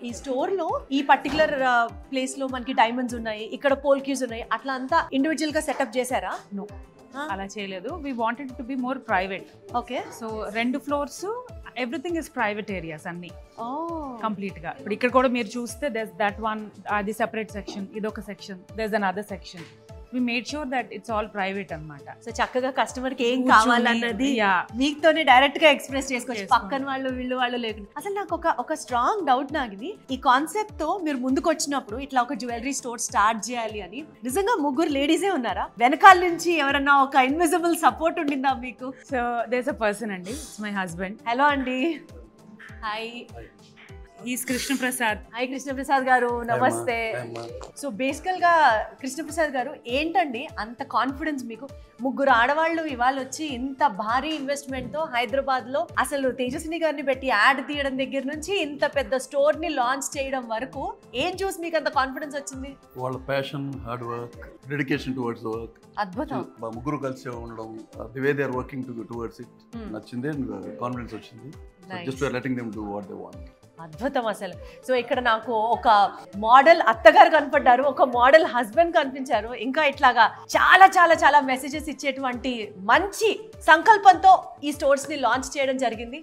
ఈ స్టోర్ లో ఈ పర్టికులర్ ప్లేస్ లో మనకి డైమండ్స్ ఉన్నాయి, ఇక్కడ పోల్ క్యూస్ ఉన్నాయి, అట్లా అంతా ఇండివిజువల్ గా సెటప్ చేశారా? నో, అలా చేయలేదు. We wanted to be more private. Okay. So 2 floors everything is private areas అన్ని కంప్లీట్ గా. ఇప్పుడు ఇక్కడ కూడా మీరు చూస్తే దట్ వన్, అది సెపరేట్ సెక్షన్, ఇదొక section, there another section. We made sure that it's all private అన్నమాట. సో చక్కగా కస్టమర్ కి ఏం కావాలన్నది మీతోనే డైరెక్ట్ గా ఎక్స్ప్రెస్ చేసుకోవచ్చు, పక్కన వాళ్ళు వీళ్ళు లేకుండా. అసలు నాకు ఒక స్ట్రాంగ్ డౌట్ నాగిది, ఈ కాన్సెప్ట్ తో మీరు ముందుకు వచ్చినప్పుడు ఇట్లా ఒక జ్యువెలరీ స్టోర్ స్టార్ట్ చేయాలి అని, నిజంగా ముగ్గురు లేడీసే ఉన్నారా? వెనకాల నుంచి ఎవరన్నా ఒక ఇన్విజిబుల్ సపోర్ట్ ఉండిందా మీకు? So there is a person అండి, ఇట్స్ మై హస్బెండ్. హలో అండి. Hi. Is Krishnaprasad. Hi Krishnaprasad గారు, నమస్తే. సో బేసికల్ గా కృష్ణప్రసాద్ గారు ఏంటండి అంత కాన్ఫిడెన్స్ మీకు? ముగ్గురు ఆడవాళ్ళు ఇవాళ వచ్చి ఇంత భారీ ఇన్వెస్ట్మెంట్ తో హైదరాబాద్ లో అసలు తేజస్విని గారిని పెట్టి యాడ్ తీయడం దగ్గర నుంచి ఇంత పెద్ద స్టోర్ ని లాంచ్ చేయడం వరకు ఏం చూసి మీకు అంత కాన్ఫిడెన్స్ వచ్చింది? వాళ్ళ passion, hard work, dedication towards work. అద్భుతం. ముగ్గురు కలిసి ఉండడం, the way they are working towards it నచ్చింది, కాన్ఫిడెన్స్ వచ్చింది. Just we are letting them do what they want. అద్భుతం అసలు. సో ఇక్కడ నాకు ఒక మోడల్ అత్తగారు కనపడ్డారు, ఒక మోడల్ హస్బెండ్ కనిపించారు, ఇంకా ఇట్లాగా చాలా చాలా చాలా మెసేజెస్ ఇచ్చేటువంటి మంచి సంకల్పంతో ఈ స్టోర్స్ ని లాంచ్ చేయడం జరిగింది.